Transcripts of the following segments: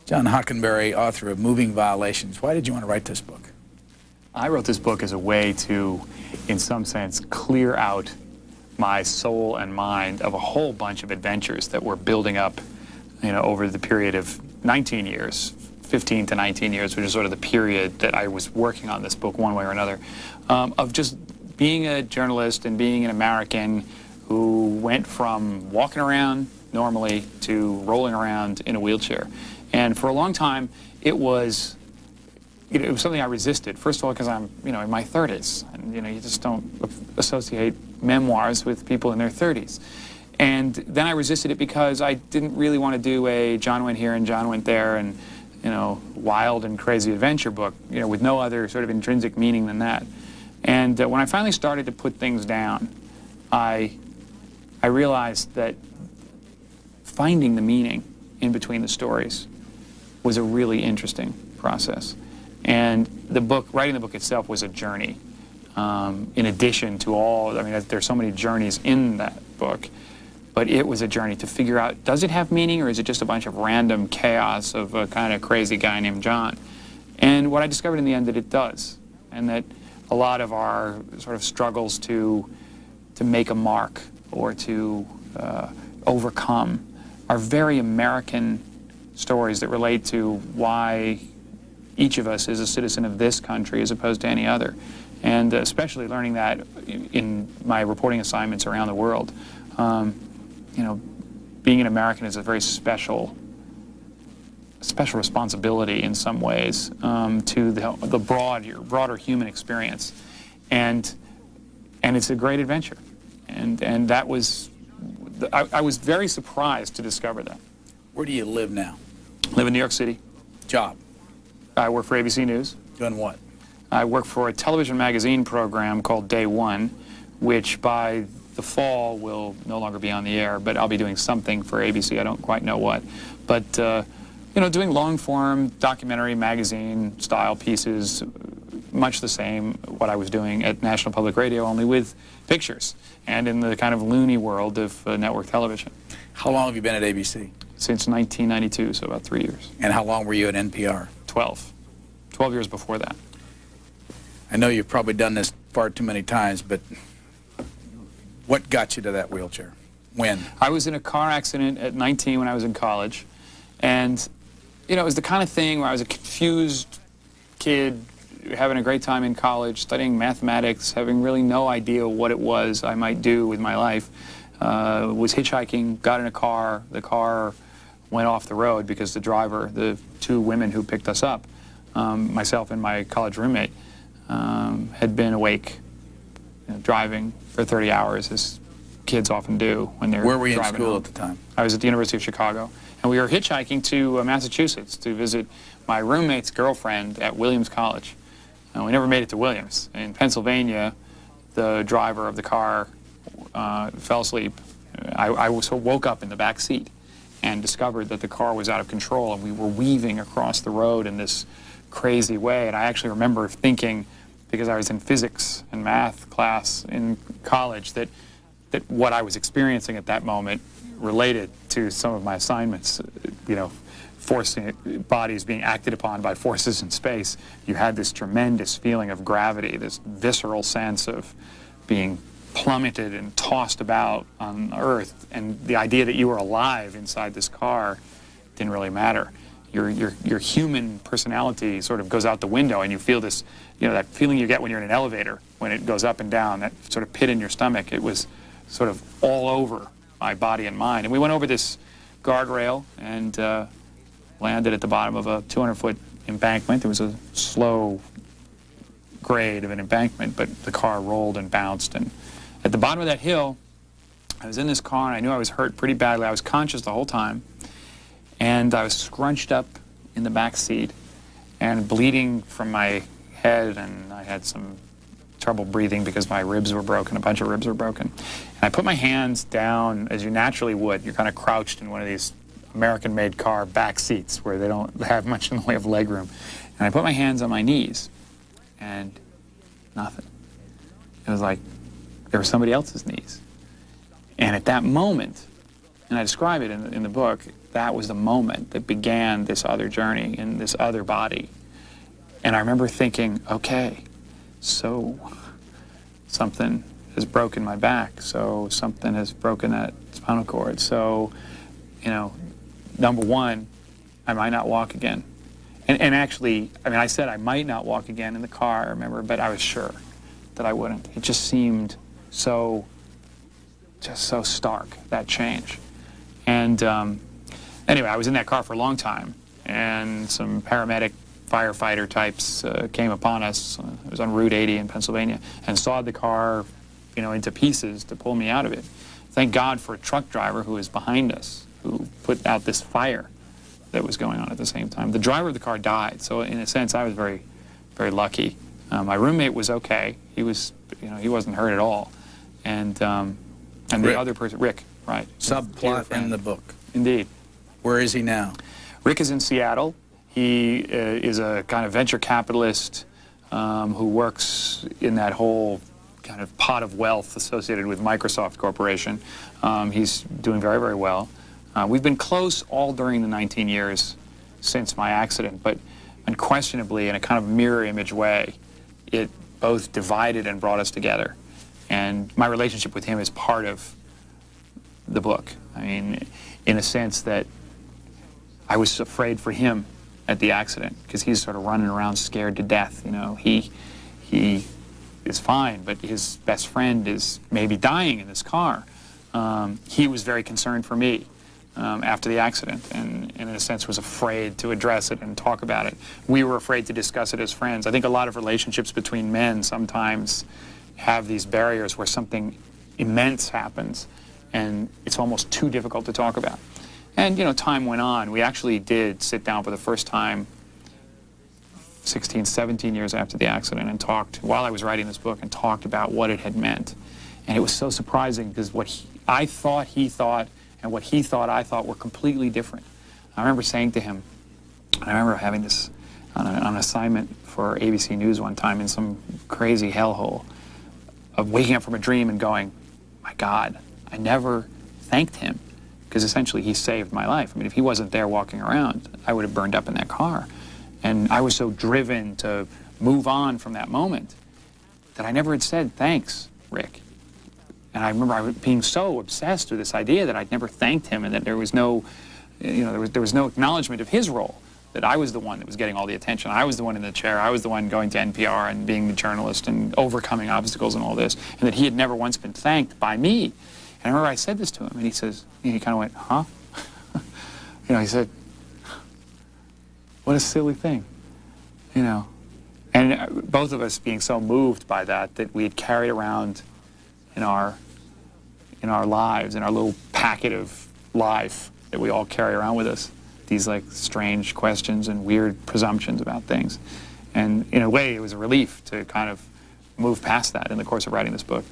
John Hockenberry, author of Moving Violations. Why did you want to write this book? I wrote this book as a way to, in some sense, clear out my soul and mind of a whole bunch of adventures that were building up, over the period of 19 years, 15 to 19 years, which is sort of the period that I was working on this book one way or another, of just being a journalist and being an American who went from walking around normally to rolling around in a wheelchair. And for a long time, it was something I resisted. First of all, because I'm, in my 30s, and you just don't associate memoirs with people in their 30s. And then I resisted it because I didn't really want to do a John went here and John went there and, wild and crazy adventure book, with no other sort of intrinsic meaning than that. And when I finally started to put things down, I realized that finding the meaning in between the stories was a really interesting process. And writing the book itself was a journey. In addition to all, there's so many journeys in that book, but it was a journey to figure out, does it have meaning or is it just a bunch of random chaos of a kind of crazy guy named John? And what I discovered in the end that it does, and that a lot of our sort of struggles to make a mark or to overcome are very American stories that relate to why each of us is a citizen of this country as opposed to any other. And especially learning that in my reporting assignments around the world. Being an American is a very special responsibility in some ways to the broader human experience. And it's a great adventure. And that was, I was very surprised to discover that. Where do you live now? Live in New York City. Job? I work for ABC News. Doing what? I work for a television magazine program called Day One, which by the fall will no longer be on the air, but I'll be doing something for ABC. I don't quite know what. But, doing long-form documentary magazine style pieces, much the same what I was doing at National Public Radio, only with pictures and in the kind of loony world of network television. How long have you been at ABC? Since 1992, so about 3 years. And how long were you at NPR? 12. 12 years before that. I know you've probably done this far too many times, but what got you to that wheelchair? When? I was in a car accident at 19 when I was in college. And, it was the kind of thing where I was a confused kid having a great time in college, studying mathematics, having really no idea what it was I might do with my life. Was hitchhiking, got in a car. The car went off the road because the driver, the two women who picked us up, myself and my college roommate, had been awake, driving for 30 hours, as kids often do when they're driving. Where were you in school home. At the time? I was at the University of Chicago, and we were hitchhiking to Massachusetts to visit my roommate's girlfriend at Williams College. We never made it to Williams. In Pennsylvania, the driver of the car fell asleep. I woke up in the back seat and discovered that the car was out of control, and we were weaving across the road in this crazy way. And I actually remember thinking, because I was in physics and math class in college, that what I was experiencing at that moment related to some of my assignments, forcing bodies being acted upon by forces in space. You had this tremendous feeling of gravity, this visceral sense of being plummeted and tossed about on Earth, and the idea that you were alive inside this car didn't really matter. Your human personality sort of goes out the window, and you feel this, that feeling you get when you're in an elevator, when it goes up and down, that sort of pit in your stomach. It was sort of all over my body and mind. And we went over this guardrail and landed at the bottom of a 200-foot embankment. It was a slow grade of an embankment, but the car rolled and bounced. And at the bottom of that hill, I was in this car, and I knew I was hurt pretty badly. I was conscious the whole time, and I was scrunched up in the back seat and bleeding from my head, and I had some trouble breathing because my ribs were broken, a bunch of ribs were broken. And I put my hands down as you naturally would. You're kind of crouched in one of these American-made car back seats where they don't have much in the way of legroom. And I put my hands on my knees, and nothing. It was like they were somebody else's knees. And at that moment, and I describe it in the book, that was the moment that began this other journey in this other body. And I remember thinking, okay, so something has broken my back, so something has broken that spinal cord, so, you know, number one, I might not walk again. And actually, I mean, I said I might not walk again in the car, I remember, but I was sure that I wouldn't. It just seemed so, just so stark, that change. And anyway, I was in that car for a long time, and some paramedic firefighter types came upon us. It was on Route 80 in Pennsylvania, and sawed the car, you know, into pieces to pull me out of it. Thank God for a truck driver who was behind us, who put out this fire that was going on at the same time. The driver of the car died, so in a sense, I was very, very lucky. My roommate was okay. He was, you know, he wasn't hurt at all. And the other person, Rick, right? Subplot in the book. Indeed. Where is he now? Rick is in Seattle. He is a kind of venture capitalist who works in that whole kind of pot of wealth associated with Microsoft Corporation. He's doing very, very well. We've been close all during the 19 years since my accident, but unquestionably, in a kind of mirror image way, it both divided and brought us together. And my relationship with him is part of the book. I mean, in a sense that I was afraid for him at the accident, because he's sort of running around scared to death. You know, he is fine, but his best friend is maybe dying in this car. He was very concerned for me after the accident, and in a sense was afraid to address it and talk about it. We were afraid to discuss it as friends. I think a lot of relationships between men sometimes have these barriers where something immense happens and it's almost too difficult to talk about. And, you know, time went on. We actually did sit down for the first time 16, 17 years after the accident and talked, while I was writing this book, and talked about what it had meant. And it was so surprising, because what I thought he thought and what he thought I thought were completely different. I remember saying to him, I remember having this on an assignment for ABC News one time in some crazy hellhole, of waking up from a dream and going, my God, I never thanked him, because essentially he saved my life. I mean, if he wasn't there walking around, I would have burned up in that car. And I was so driven to move on from that moment that I never had said, thanks, Rick. And I remember being so obsessed with this idea that I'd never thanked him, and that there was no, you know, there was no acknowledgement of his role, that I was the one that was getting all the attention. I was the one in the chair. I was the one going to NPR and being the journalist and overcoming obstacles and all this, and that he had never once been thanked by me. And I remember I said this to him, and he says, he kind of went, huh? You know, he said, what a silly thing, you know. And both of us being so moved by that, that we had carried around in our lives, in our little packet of life that we all carry around with us, these like strange questions and weird presumptions about things. And in a way, it was a relief to kind of move past that in the course of writing this book.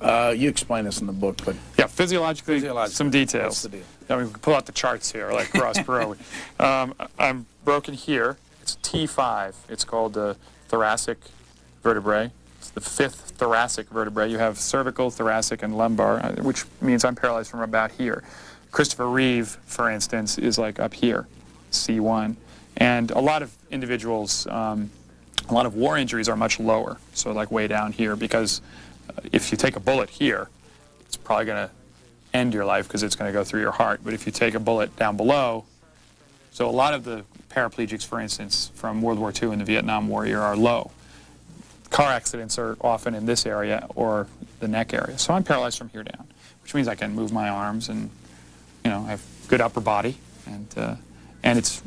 You explain this in the book, but... Yeah, physiologically, some details. What's the deal? I mean, we can pull out the charts here, like Ross Perot. I'm broken here. It's T5. It's called the thoracic vertebrae. It's the 5th thoracic vertebrae. You have cervical, thoracic, and lumbar, which means I'm paralyzed from about here. Christopher Reeve, for instance, is like up here, C1. And a lot of individuals, a lot of war injuries are much lower, so like way down here, because if you take a bullet here, it's probably going to end your life because it's going to go through your heart. But if you take a bullet down below, so a lot of the paraplegics, for instance, from World War II and the Vietnam War era are low. Car accidents are often in this area or the neck area. So I'm paralyzed from here down, which means I can move my arms, and, you know, I have good upper body, and it's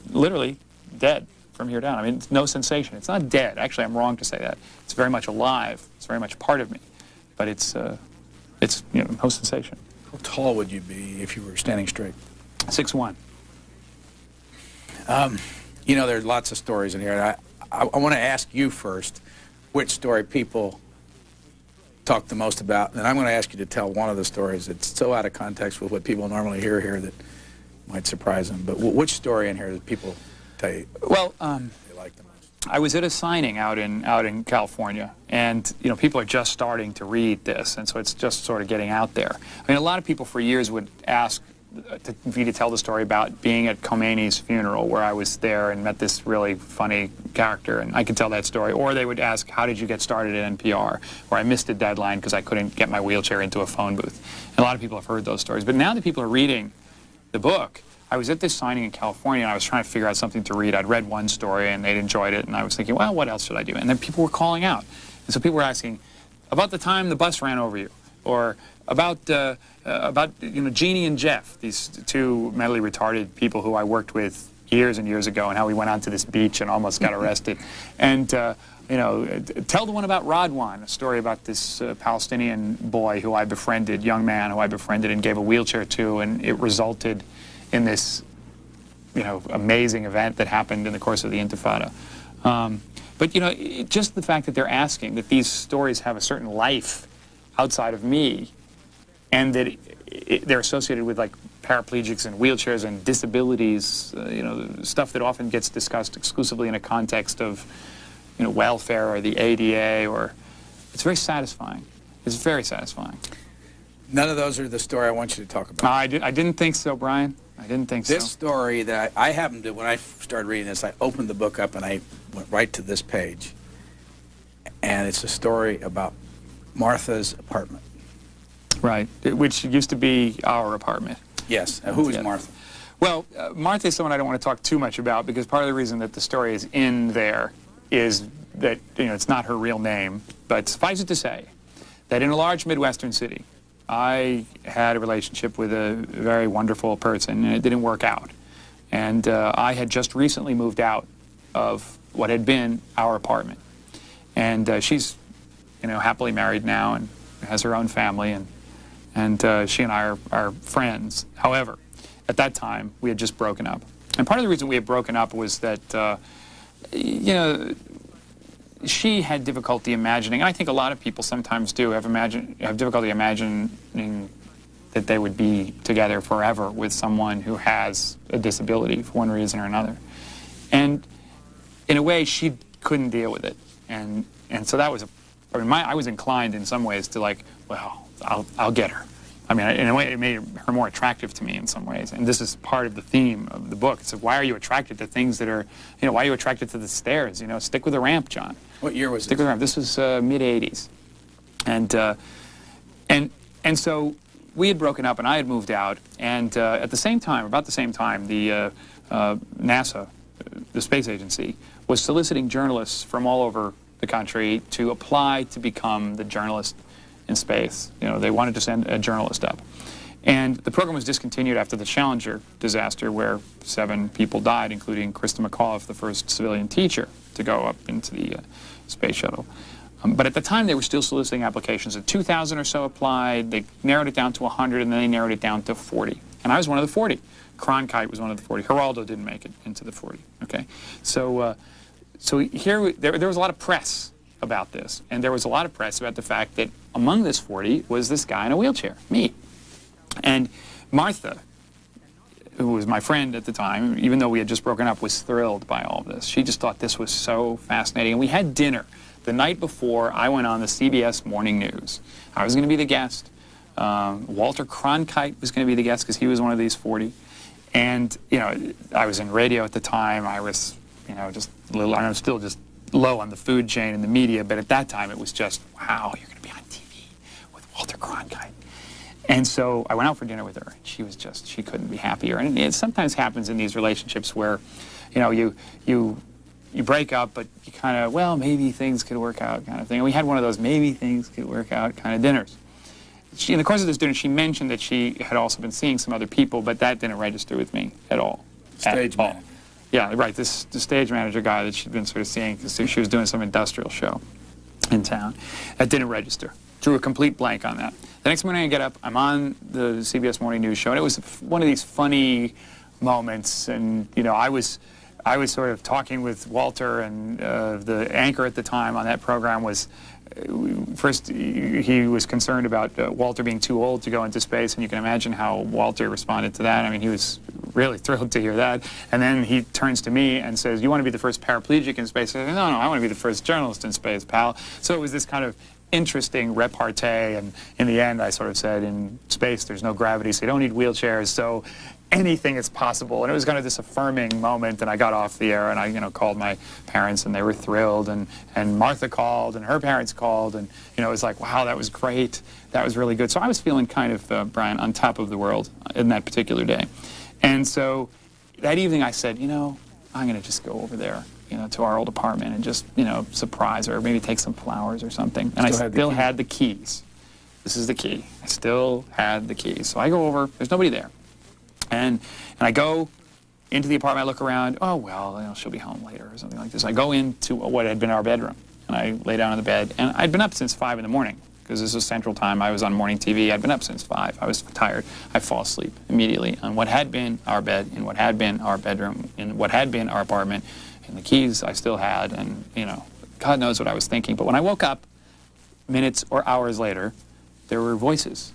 literally dead from here down. I mean, it's no sensation. It's not dead. Actually, I'm wrong to say that. It's very much alive. It's very much part of me, but it's you know, no sensation. How tall would you be if you were standing straight? 6'1". You know, there's lots of stories in here, and I want to ask you first which story people talk the most about, and I'm going to ask you to tell one of the stories that's so out of context with what people normally hear here that might surprise them. But which story in here that people tell you well, they like the most? I was at a signing out in California, and, you know, people are just starting to read this, and so it's just sort of getting out there. I mean, a lot of people for years would ask for me to tell the story about being at Khomeini's funeral, where I was there and met this really funny character, and I could tell that story. Or they would ask, how did you get started at NPR? Or I missed a deadline because I couldn't get my wheelchair into a phone booth. And a lot of people have heard those stories. But now that people are reading the book, I was at this signing in California, and I was trying to figure out something to read. I'd read one story, and they'd enjoyed it, and I was thinking, well, what else should I do? And then people were calling out. And so people were asking, about the time the bus ran over you, or about Jeannie and Jeff, these two mentally retarded people who I worked with years and years ago, and how we went onto this beach and almost got arrested. And tell the one about Radwan, a story about this Palestinian boy who I befriended, young man who I befriended and gave a wheelchair to, and it resulted in this, amazing event that happened in the course of the Intifada. But just the fact that they're asking that these stories have a certain life outside of me, and that they're associated with like paraplegics and wheelchairs and disabilities, stuff that often gets discussed exclusively in a context of, welfare or the ADA, it's very satisfying. It's very satisfying. None of those are the story I want you to talk about. I didn't think so, Brian. I didn't think so. This story that I happened to, when I started reading this, I opened the book up and I went right to this page. And it's a story about Martha's apartment. Right, which used to be our apartment. Yes. Who is Martha? Well, Martha is someone I don't want to talk too much about, because part of the reason that the story is in there is that, it's not her real name. But suffice it to say that in a large Midwestern city, I had a relationship with a very wonderful person, and it didn't work out. And I had just recently moved out of what had been our apartment. And she's, happily married now and has her own family, and she and I are friends. However, at that time, we had just broken up. And part of the reason we had broken up was that, she had difficulty imagining, and I think a lot of people sometimes do have difficulty imagining that they would be together forever with someone who has a disability for one reason or another. And in a way, she couldn't deal with it. And so that was I was inclined in some ways to like, well, I'll get her. I mean, in a way, it made her more attractive to me in some ways. And this is part of the theme of the book. It's like, why are you attracted to things that are, why are you attracted to the stairs? Stick with the ramp, John. What year was Stick with the ramp. This was mid-'80s. And so we had broken up, and I had moved out. And at the same time, about the same time, the NASA, the space agency, was soliciting journalists from all over the country to apply to become the journalist in space. They wanted to send a journalist up. And the program was discontinued after the Challenger disaster, where 7 people died, including Krista McAuliffe, the first civilian teacher to go up into the space shuttle. But at the time, they were still soliciting applications. 2,000 or so applied. They narrowed it down to 100, and then they narrowed it down to 40. And I was one of the 40. Cronkite was one of the 40. Geraldo didn't make it into the 40. Okay, so there was a lot of press about this, and there was a lot of press about the fact that among this 40 was this guy in a wheelchair, me. And Martha, who was my friend at the time, even though we had just broken up, was thrilled by all of this. She just thought this was so fascinating. And we had dinner the night before I went on the CBS Morning News. I was going to be the guest. Walter Cronkite was going to be the guest because he was one of these 40. And, I was in radio at the time. I was, just a little, I'm still just low on the food chain and the media, but at that time it was just, wow, you're going to be on TV with Walter Cronkite. And so I went out for dinner with her. She was just, she couldn't be happier. And it sometimes happens in these relationships where, you break up, but you kind of, well, maybe things could work out kind of thing. And we had one of those maybe things could work out kind of dinners. In the course of this dinner, she mentioned that she had also been seeing some other people, but that didn't register with me at all. Stage manager. Yeah, right, the stage manager guy that she'd been sort of seeing, because she was doing some industrial show in town. That didn't register. Drew a complete blank on that. The next morning I get up, I'm on the CBS Morning News show, and it was one of these funny moments, and, I was sort of talking with Walter, and the anchor at the time on that program was, first he was concerned about Walter being too old to go into space, and you can imagine how Walter responded to that. I mean, he was really thrilled to hear that. And then he turns to me and says, you want to be the first paraplegic in space? I said, no, I want to be the first journalist in space, pal. So it was this kind of interesting repartee, and in the end I sort of said, in space there's no gravity, so you don't need wheelchairs, so anything is possible. And it was kind of this affirming moment, and I got off the air and I, called my parents, and they were thrilled, and Martha called, and her parents called, and it was like, wow, that was great, that was really good. So I was feeling kind of, Brian, on top of the world in that particular day. And so that evening I said, I'm going to just go over there, to our old apartment and just, surprise her, maybe take some flowers or something. And I still had the keys. This is the key. I still had the keys. So I go over, there's nobody there. And I go into the apartment, I look around, oh, well, she'll be home later or something like this. I go into what had been our bedroom, and I lay down on the bed, and I'd been up since 5 in the morning, because this was Central Time. I was on morning TV. I'd been up since 5. I was tired. I fall asleep immediately on what had been our bed, in what had been our bedroom, in what had been our apartment, and the keys I still had, and, God knows what I was thinking. But when I woke up, minutes or hours later, there were voices.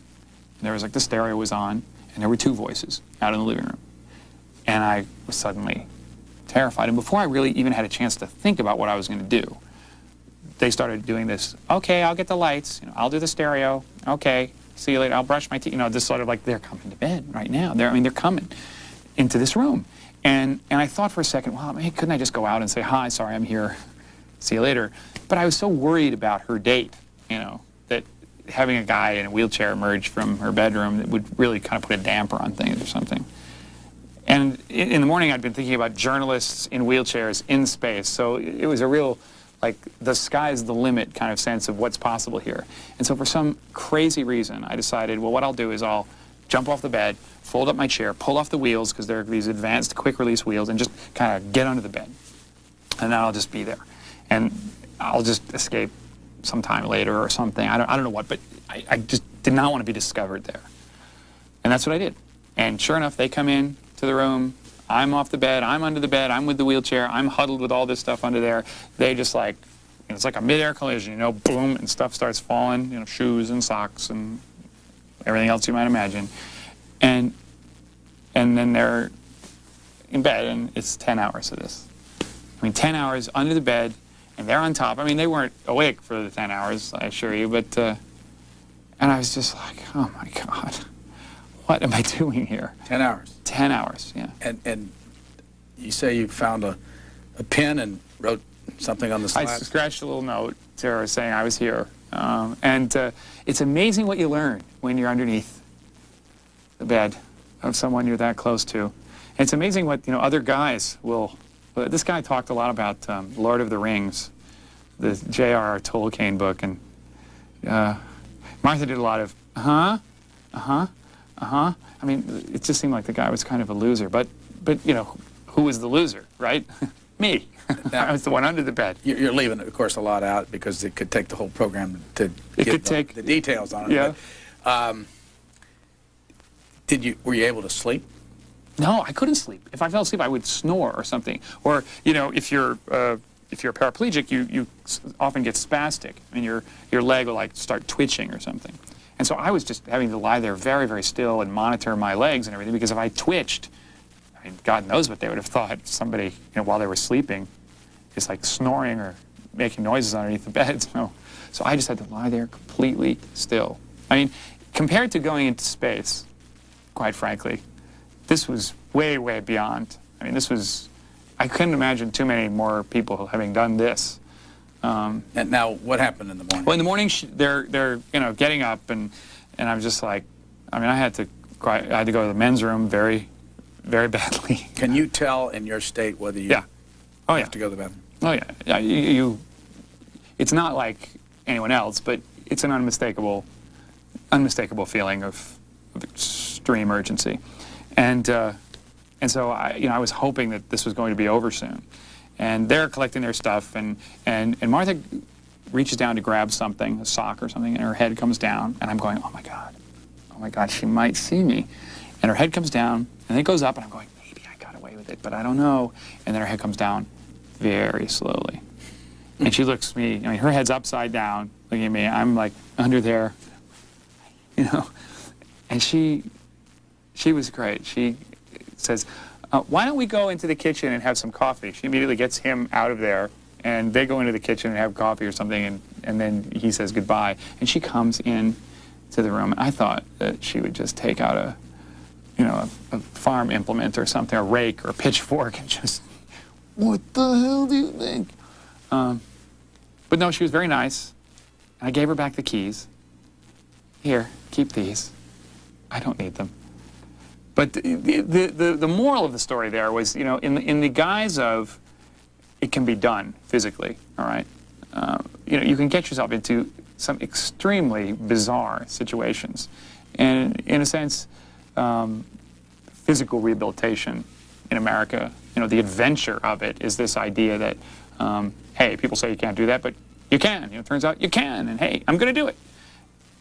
And there was like the stereo was on, and there were 2 voices out in the living room. And I was suddenly terrified. And before I really even had a chance to think about what I was going to do, they started doing this, okay, I'll get the lights, I'll do the stereo, okay, see you later, I'll brush my teeth, this sort of like, they're coming to bed right now. They're coming into this room. And I thought for a second, well, hey, couldn't I just go out and say, hi, sorry, I'm here, see you later. But I was so worried about her date, that having a guy in a wheelchair emerge from her bedroom, that would really kind of put a damper on things or something. And in the morning, I'd been thinking about journalists in wheelchairs in space. So it was a real, like, the sky's the limit kind of sense of what's possible here. And so for some crazy reason, I decided, well, what I'll do is I'll jump off the bed, fold up my chair, pull off the wheels, because there are these advanced quick-release wheels, and just kind of get under the bed. And then I'll just be there. And I'll just escape sometime later or something. I don't know what, but I just did not want to be discovered there. And that's what I did. And sure enough, they come in to the room. I'm off the bed. I'm under the bed. I'm with the wheelchair. I'm huddled with all this stuff under there. They just like, it's like a mid-air collision, boom, and stuff starts falling, shoes and socks and everything else you might imagine. And then they're in bed, and it's 10 hours of this. 10 hours under the bed, and they're on top. They weren't awake for the 10 hours, I assure you, but, and I was just like, oh my God, what am I doing here? 10 hours? 10 hours, yeah. And you say you found a pen and wrote something on the slab? I scratched a little note to her saying I was here. It's amazing what you learn when you're underneath the bed of someone you're that close to. And it's amazing what, other guys will... This guy talked a lot about Lord of the Rings, the J.R.R. Tolkien book, and Martha did a lot of, it just seemed like the guy was kind of a loser. But who was the loser, right? Me. Now, I was the one under the bed. You're leaving, of course, a lot out because it could take the whole program to get the details on it. Yeah. But, were you able to sleep? No, I couldn't sleep. If I fell asleep, I would snore or something. Or, if you're a paraplegic, you often get spastic, and your leg will like start twitching or something. And so I was just having to lie there very, very still and monitor my legs and everything, because if I twitched, God knows what they would have thought. Somebody, while they were sleeping, is like snoring or making noises underneath the bed. So I just had to lie there completely still. Compared to going into space, quite frankly, this was way, way beyond. I couldn't imagine too many more people having done this. And now, what happened in the morning? Well, in the morning, they're getting up, and I'm just like, I had to go to the men's room very, very badly. Can you tell in your state whether you have to go to the bathroom? Oh yeah, it's not like anyone else, but it's an unmistakable feeling of extreme urgency. And so I was hoping that this was going to be over soon. And they're collecting their stuff, and Martha reaches down to grab something, a sock or something, and her head comes down, and I'm going, oh my God, she might see me. And her head comes down, and then it goes up, and I'm going, maybe I got away with it, but I don't know. And then her head comes down very slowly. And she looks at me, her head's upside down, looking at me. I'm like under there, and she was great. She says, why don't we go into the kitchen and have some coffee? She immediately gets him out of there, and they go into the kitchen and have coffee or something, and then he says goodbye. And she comes in to the room, and I thought that she would just take out a farm implement or something, a rake or a pitchfork, and just, what the hell do you think? But no, she was very nice. I gave her back the keys. Here, keep these. I don't need them. But the moral of the story there was, in the guise of it can be done physically, all right? You can get yourself into some extremely bizarre situations. And in a sense, physical rehabilitation in America, the adventure of it is this idea that, hey, people say you can't do that, but you can. It turns out you can, and hey, I'm going to do it.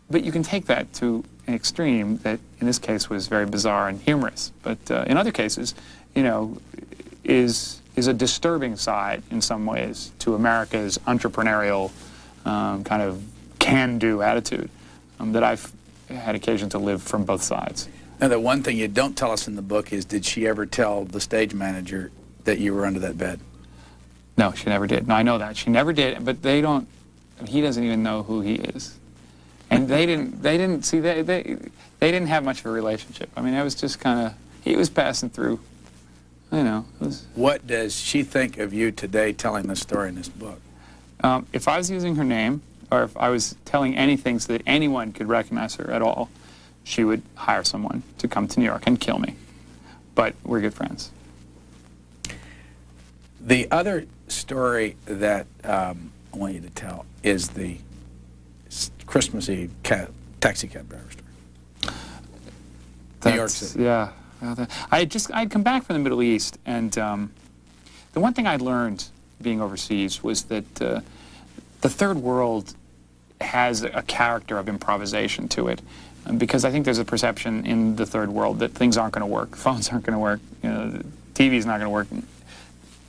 But you can take that to an extreme that, in this case, was very bizarre and humorous. But in other cases, is a disturbing side in some ways to America's entrepreneurial kind of can-do attitude that I've had occasion to live from both sides. Now, the one thing you don't tell us in the book is, did she ever tell the stage manager that you were under that bed? No, she never did. No, I know that. She never did, but they don't, he doesn't even know who he is. And they didn't have much of a relationship. I mean, it was just kind of, he was passing through, It was, what does she think of you today telling this story in this book? if I was using her name, or if I was telling anything so that anyone could recognize her at all, she would hire someone to come to New York and kill me. But we're good friends. The other story that I want you to tell is the Christmas Eve taxi cab driver story. New York City. Yeah. I'd come back from the Middle East, and the one thing I learned being overseas was that the third world has a character of improvisation to it, because I think there's a perception in the third world that things aren't going to work, phones aren't going to work, the TV's not going to work.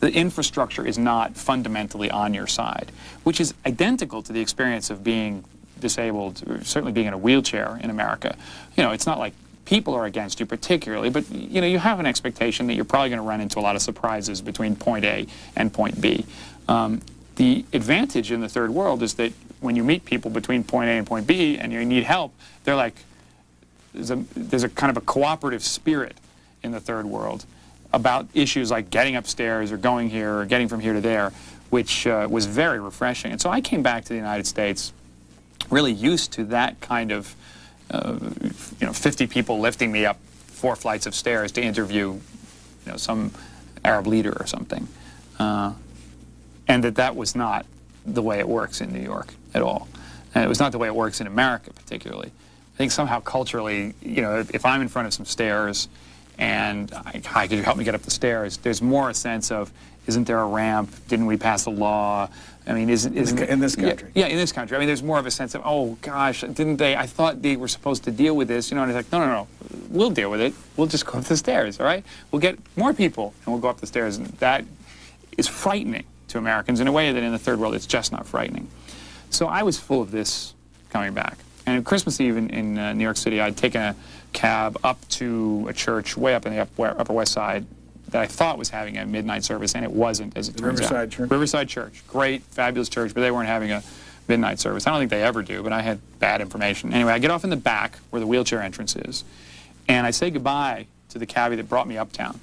The infrastructure is not fundamentally on your side, which is identical to the experience of being disabled, or certainly being in a wheelchair in America. It's not like people are against you particularly, but you have an expectation that you're probably going to run into a lot of surprises between point A and point B. The advantage in the third world is that when you meet people between point A and point B and you need help, they're like, there's a kind of a cooperative spirit in the third world about issues like getting upstairs or going here or getting from here to there, which was very refreshing. And so I came back to the United States really used to that kind of 50 people lifting me up 4 flights of stairs to interview, some Arab leader or something, and that was not the way it works in New York at all, and it was not the way it works in America particularly. I think somehow culturally, if I'm in front of some stairs and hi, could you help me get up the stairs? There's more a sense of, isn't there a ramp? Didn't we pass a law? I mean, isn't in this country? Yeah, in this country. I mean, there's more of a sense of, oh gosh, didn't they? I thought they were supposed to deal with this, And it's like, no, we'll deal with it. We'll just go up the stairs, all right? We'll get more people, and we'll go up the stairs, and that is frightening to Americans in a way that in the third world it's just not frightening. So I was full of this coming back. And on Christmas Eve in New York City, I'd taken a cab up to a church way up in the Upper West Side that I thought was having a midnight service, and it wasn't, as it turns out. Riverside Church? Riverside Church. Great, fabulous church, but they weren't having a midnight service. I don't think they ever do, but I had bad information. Anyway, I get off in the back where the wheelchair entrance is, and I say goodbye to the cabbie that brought me uptown,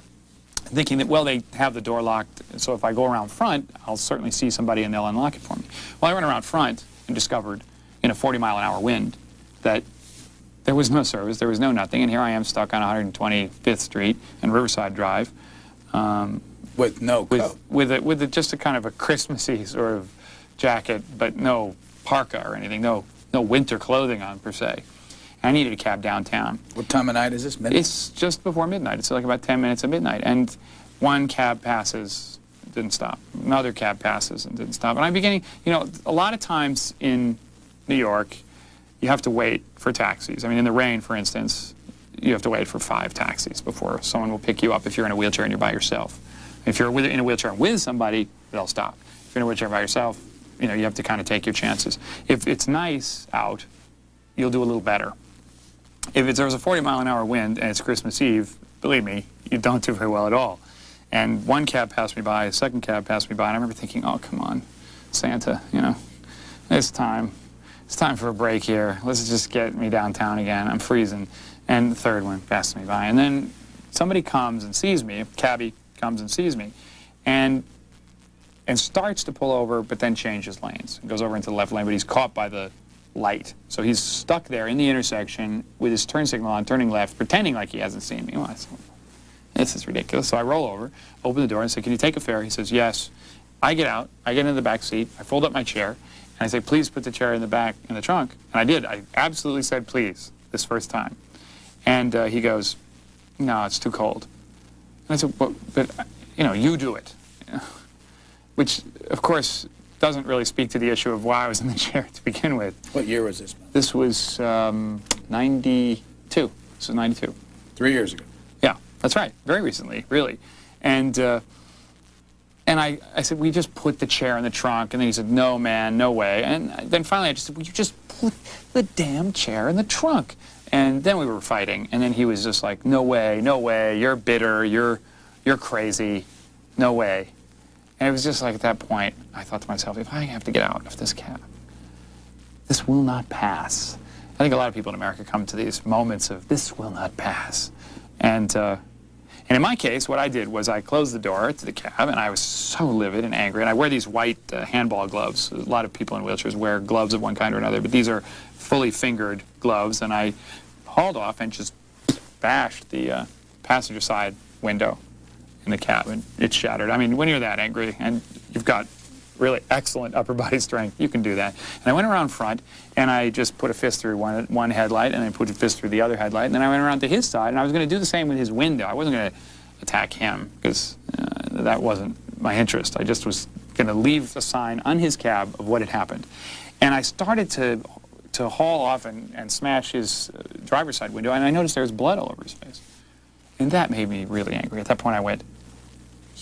thinking that, well, they have the door locked, so if I go around front, I'll certainly see somebody and they'll unlock it for me. Well, I went around front and discovered, in a 40-mile-an-hour wind, that there was no service, there was no nothing, and here I am stuck on 125th Street and Riverside Drive. With no coat? With just a kind of a Christmassy sort of jacket, but no parka or anything, no winter clothing on, per se. And I needed a cab downtown. What time of night is this, midnight? It's just before midnight. It's like about 10 minutes of midnight. And one cab passes, didn't stop. Another cab passes and didn't stop. And I'm beginning, a lot of times in New York, you have to wait for taxis. I mean, in the rain, for instance, you have to wait for 5 taxis before someone will pick you up if you're in a wheelchair and you're by yourself. If you're in a wheelchair with somebody, they'll stop. If you're in a wheelchair by yourself, you have to kind of take your chances. If it's nice out, you'll do a little better. If there's a 40-mile-an-hour wind and it's Christmas Eve, believe me, you don't do very well at all. And one cab passed me by, a second cab passed me by, and I remember thinking, oh, come on, Santa, It's time for a break here. Let's just get me downtown again. I'm freezing. And the third one passes me by. And then somebody comes and sees me, a cabbie comes and sees me, and starts to pull over, but then changes lanes. Goes over into the left lane, but he's caught by the light. So he's stuck there in the intersection with his turn signal on, turning left, pretending like he hasn't seen me. Well, this is ridiculous. So I roll over, open the door, and say, "Can you take a fare?" He says, "Yes." I get out, I get into the back seat, I fold up my chair, and I say, "Please put the chair in the back, in the trunk." And I did. I absolutely said please this first time. And he goes, "No, it's too cold." And I said, "But you know, you do it." Which, of course, doesn't really speak to the issue of why I was in the chair to begin with. What year was this? This was 92. This was 92. 3 years ago. Yeah, that's right. Very recently, really. And I said, "We just put the chair in the trunk." And then he said, "No, man, no way." And then finally I just said, "Well, you just put the damn chair in the trunk." And then we were fighting. And then he was just like, "No way, no way. You're bitter. You're crazy. No way." And it was just like at that point, I thought to myself, if I have to get out of this cab, this will not pass. I think a lot of people in America come to these moments of, this will not pass. And in my case, what I did was I closed the door to the cab, and I was so livid and angry. And I wear these white handball gloves. A lot of people in wheelchairs wear gloves of one kind or another, but these are fully fingered gloves. And I hauled off and just bashed the passenger side window in the cab, and it shattered. I mean, when you're that angry and you've got really excellent upper body strength, you can do that. And I went around front, and I just put a fist through one headlight, and then put a fist through the other headlight, and then I went around to his side, and I was going to do the same with his window. I wasn't going to attack him, because that wasn't my interest. I just was going to leave a sign on his cab of what had happened. And I started to haul off and smash his driver's side window, and I noticed there was blood all over his face. And that made me really angry. At that point I went,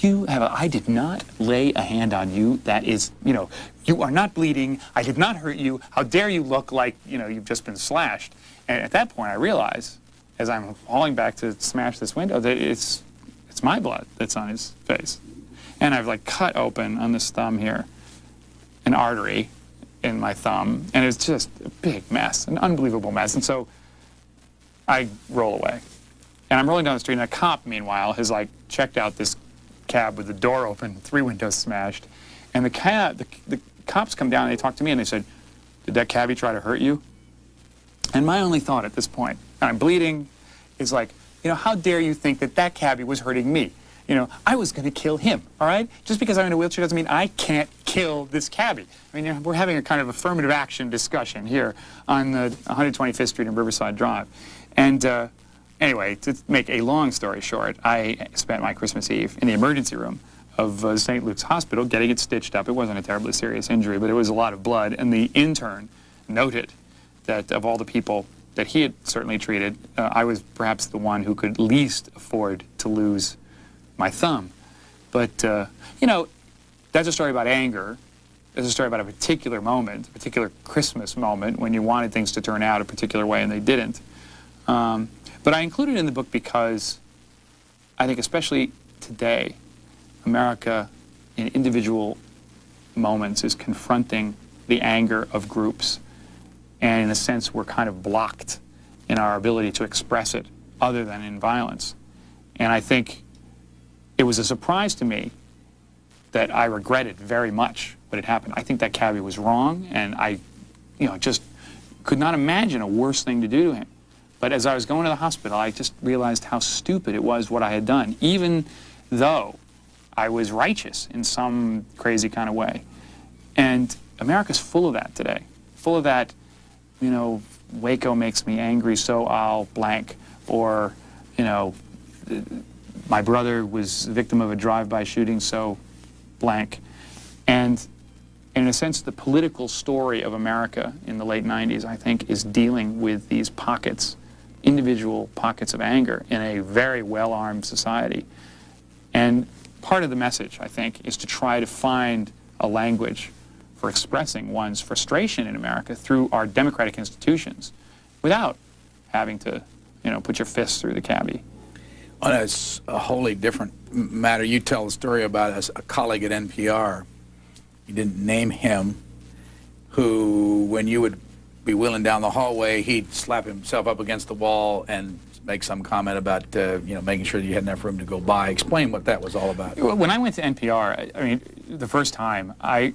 I did not lay a hand on you. That is, you are not bleeding. I did not hurt you. How dare you look like, you've just been slashed. And at that point I realized, as I'm hauling back to smash this window, that it's my blood that's on his face. And I've like cut open on this thumb here an artery in my thumb, and it's just a big mess, an unbelievable mess. And so I roll away. And I'm rolling down the street, and a cop, meanwhile, has like checked out this cab with the door open, 3 windows smashed. And the cops come down, and they talk to me, and they said, "Did that cabbie try to hurt you?" And my only thought at this point, and I'm bleeding, is like, how dare you think that that cabbie was hurting me? I was going to kill him, all right? Just because I'm in a wheelchair doesn't mean I can't kill this cabbie. I mean, we're having a kind of affirmative action discussion here on the 125th Street and Riverside Drive. And anyway, to make a long story short, I spent my Christmas Eve in the emergency room of St. Luke's Hospital getting it stitched up. It wasn't a terribly serious injury, but it was a lot of blood. And the intern noted that of all the people that he had certainly treated, I was perhaps the one who could least afford to lose my thumb. But, that's a story about anger. It's a story about a particular moment, a particular Christmas moment when you wanted things to turn out a particular way and they didn't. But I included it in the book because I think especially today, America in individual moments is confronting the anger of groups. And in a sense, we're kind of blocked in our ability to express it other than in violence. And I think it was a surprise to me that I regretted very much what had happened. I think that cabbie was wrong, and I, just could not imagine a worse thing to do to him. But as I was going to the hospital, I just realized how stupid it was what I had done, even though I was righteous in some crazy kind of way. And America's full of that today, full of that, Waco makes me angry, so I'll blank, or, my brother was the victim of a drive-by shooting, so blank. And in a sense, the political story of America in the late 90s, I think, is dealing with these pockets, individual pockets of anger in a very well-armed society. And part of the message, I think, is to try to find a language for expressing one's frustration in America through our democratic institutions without having to, put your fists through the cabbie. On a wholly different matter, you tell the story about a colleague at NPR, you didn't name him, who, when you would be wheeling down the hallway, he'd slap himself up against the wall and make some comment about, you know, making sure that you had enough room to go by. Explain what that was all about. When I went to NPR, I mean, the first time, I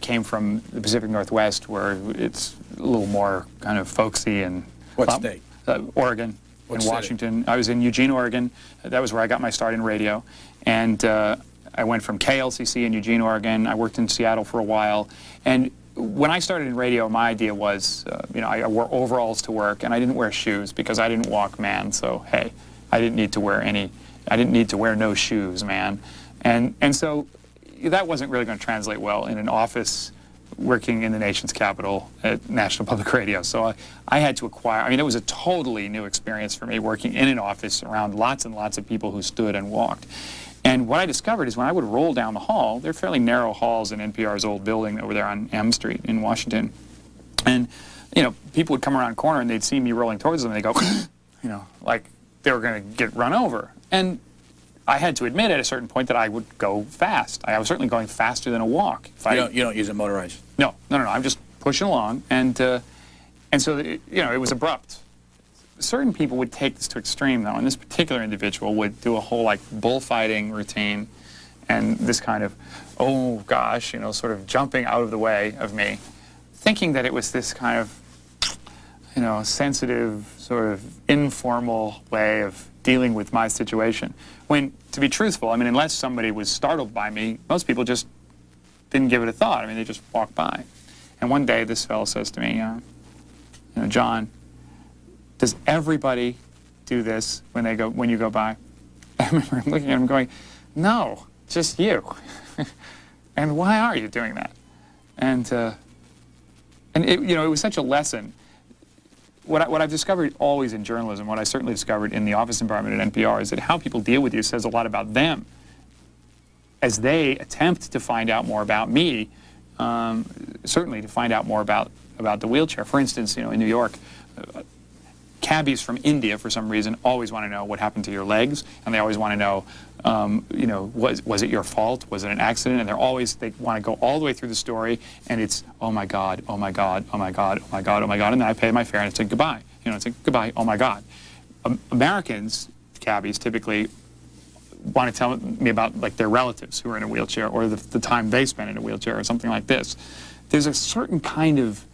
came from the Pacific Northwest, where it's a little more kind of folksy and... What state? Oregon. What in city? Washington. I was in Eugene, Oregon. That was where I got my start in radio. And I went from KLCC in Eugene, Oregon. I worked in Seattle for a while. And when I started in radio, my idea was, you know, I wore overalls to work, and I didn't wear shoes because I didn't walk, man. So, hey, I didn't need to wear no shoes, man. And so that wasn't really going to translate well in an office working in the nation's capital at National Public Radio. So I had to acquire, I mean, it was a totally new experience for me, working in an office around lots and lots of people who stood and walked. And what I discovered is when I would roll down the hall, they're fairly narrow halls in NPR's old building over there on M Street in Washington. And, you know, people would come around a corner and they'd see me rolling towards them and they'd go, you know, like they were going to get run over. And I had to admit at a certain point that I would go fast. I was certainly going faster than a walk. You don't use a motorized? No. I'm just pushing along. And so, you know, it was abrupt. Certain people would take this to extreme, though, and this particular individual would do a whole, like, bullfighting routine and this kind of, oh, gosh, you know, sort of jumping out of the way of me, thinking that it was this kind of, you know, sensitive, sort of informal way of dealing with my situation. When, to be truthful, I mean, unless somebody was startled by me, most people just didn't give it a thought. I mean, they just walked by. And one day, this fellow says to me, you know, John, does everybody do this when you go by? I remember looking at him going, no, just you. And why are you doing that? And it, you know, it was such a lesson. What I've discovered always in journalism, what I certainly discovered in the office environment at NPR, is that how people deal with you says a lot about them. As they attempt to find out more about me, certainly to find out more about the wheelchair. For instance, you know, in New York, cabbies from India, for some reason, always want to know what happened to your legs, and they always want to know, you know, was it your fault? Was it an accident? And they want to go all the way through the story, and it's, oh my God, oh my God, oh my God, oh my God, oh my God, and then I pay my fare and it's like goodbye. You know, it's like goodbye, oh my God. Americans, cabbies, typically want to tell me about, like, their relatives who are in a wheelchair, or the time they spent in a wheelchair, or something like this. There's a certain kind of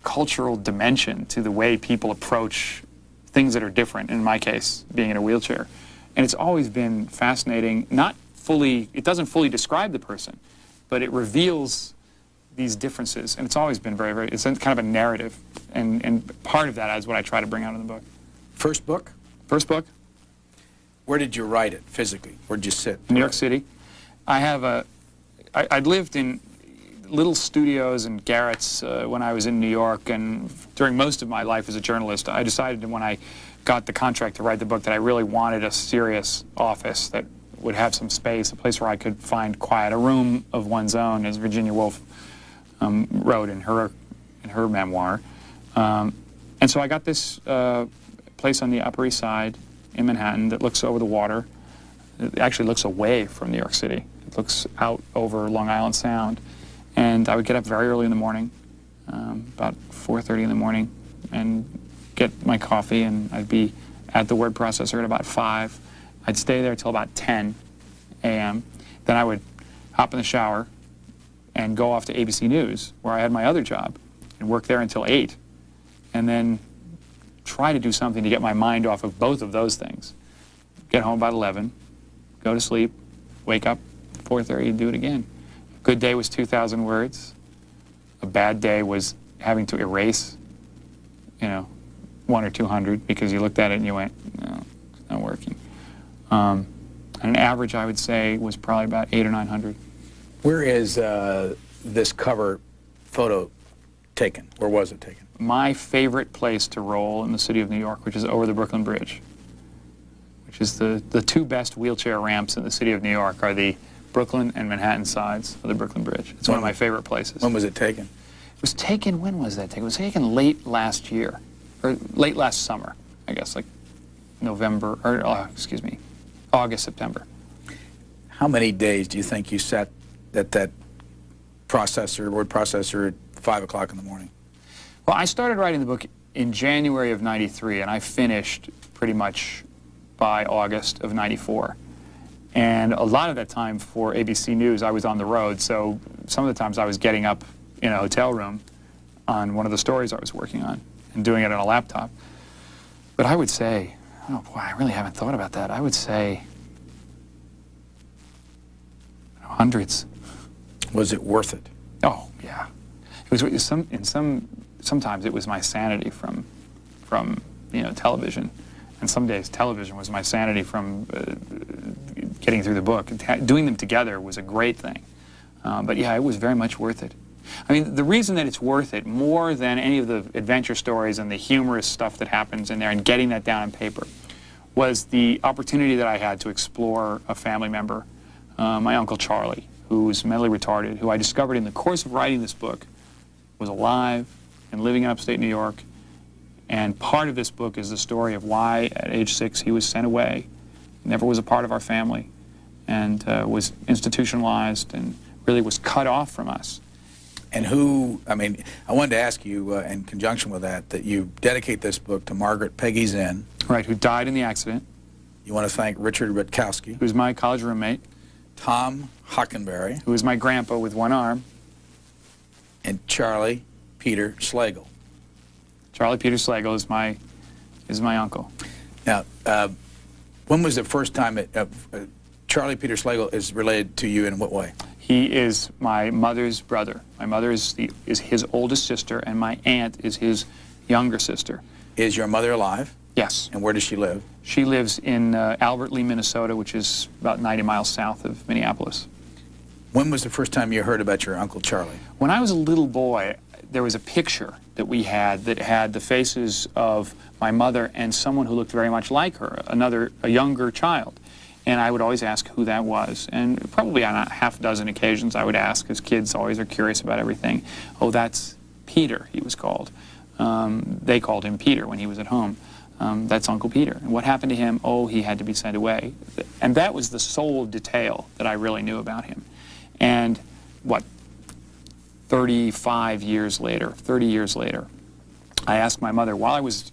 cultural dimension to the way people approach things that are different, in my case, being in a wheelchair. And it's always been fascinating, it doesn't fully describe the person, but it reveals these differences. And it's always been very, it's kind of a narrative. And part of that is what I try to bring out in the book. First book? First book. Where did you write it physically? Where did you sit? New York City. I'd lived in little studios and garrets when I was in New York, and during most of my life as a journalist, I decided when I got the contract to write the book that I really wanted a serious office that would have some space, a place where I could find quiet, a room of one's own, as Virginia Woolf wrote in her memoir. And so I got this place on the Upper East Side in Manhattan that looks over the water. It actually looks away from New York City. It looks out over Long Island Sound. And I would get up very early in the morning, about 4:30 in the morning, and get my coffee, and I'd be at the word processor at about 5. I'd stay there till about 10 a.m. Then I would hop in the shower and go off to ABC News, where I had my other job, and work there until 8. And then try to do something to get my mind off of both of those things. Get home about 11, go to sleep, wake up 4:30, do it again. A good day was 2,000 words. A bad day was having to erase, you know, 100 or 200 because you looked at it and you went, no, it's not working. And an average, I would say, was probably about 800 or 900. Where is this cover photo taken? Where was it taken? My favorite place to roll in the city of New York, which is over the Brooklyn Bridge, which is the two best wheelchair ramps in the city of New York are the Brooklyn and Manhattan sides of the Brooklyn Bridge. It's one of my favorite places. When was it taken? It was taken, when was that taken? It was taken late last year, or late last summer, I guess, like November, or excuse me, August, September. How many days do you think you sat at that word processor at 5 o'clock in the morning? Well, I started writing the book in January of '93, and I finished pretty much by August of '94. And a lot of that time for ABC News, I was on the road, so some of the times I was getting up in a hotel room on one of the stories I was working on and doing it on a laptop. But I would say, oh boy, I really haven't thought about that. I would say hundreds. Was it worth it? Oh, yeah. It was sometimes it was my sanity from television, and some days television was my sanity from getting through the book. Doing them together was a great thing. But yeah, it was very much worth it. I mean, the reason that it's worth it more than any of the adventure stories and the humorous stuff that happens in there and getting that down on paper was the opportunity that I had to explore a family member, my Uncle Charlie, who's mentally retarded, who I discovered in the course of writing this book was alive and living in upstate New York. And part of this book is the story of why at age 6 he was sent away, never was a part of our family, and was institutionalized and really was cut off from us. And who, I mean, I wanted to ask you in conjunction with that you dedicate this book to Margaret Peggy Zinn. Right, who died in the accident. You want to thank Richard Rutkowski. Who's my college roommate. Tom Hockenberry. Who is my grandpa with one arm. And Charlie Peter Slagle. Charlie Peter Slagle is my uncle. Now, when was the first time Charlie Peter Slagle is related to you in what way? He is my mother's brother. My mother is his oldest sister, and my aunt is his younger sister. Is your mother alive? Yes. And where does she live? She lives in Albert Lee, Minnesota, which is about 90 miles south of Minneapolis. When was the first time you heard about your Uncle Charlie? When I was a little boy, there was a picture that we had that had the faces of my mother and someone who looked very much like her, a younger child. And I would always ask who that was. And probably on a half dozen occasions I would ask, because kids always are curious about everything. Oh, that's Peter, he was called. They called him Peter when he was at home. That's Uncle Peter. And what happened to him? Oh, he had to be sent away. And that was the sole detail that I really knew about him. And what, 30 years later, I asked my mother, while I was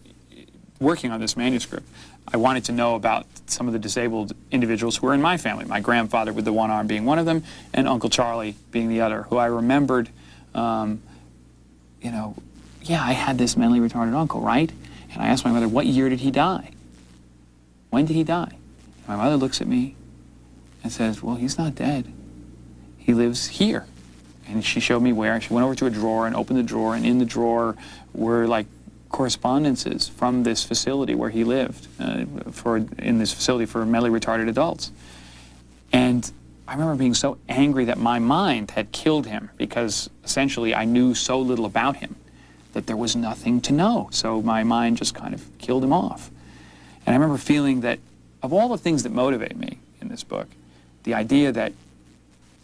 working on this manuscript, I wanted to know about some of the disabled individuals who were in my family, my grandfather with the one arm being one of them, and Uncle Charlie being the other, who I remembered, yeah, I had this mentally retarded uncle, right? And I asked my mother, what year did he die? When did he die? My mother looks at me and says, well, he's not dead. He lives here. And she showed me where. She went over to a drawer and opened the drawer, and in the drawer were like correspondences from this facility where he lived, in this facility for mentally retarded adults. And I remember being so angry that my mind had killed him, because essentially I knew so little about him that there was nothing to know. So my mind just kind of killed him off. And I remember feeling that of all the things that motivate me in this book, the idea that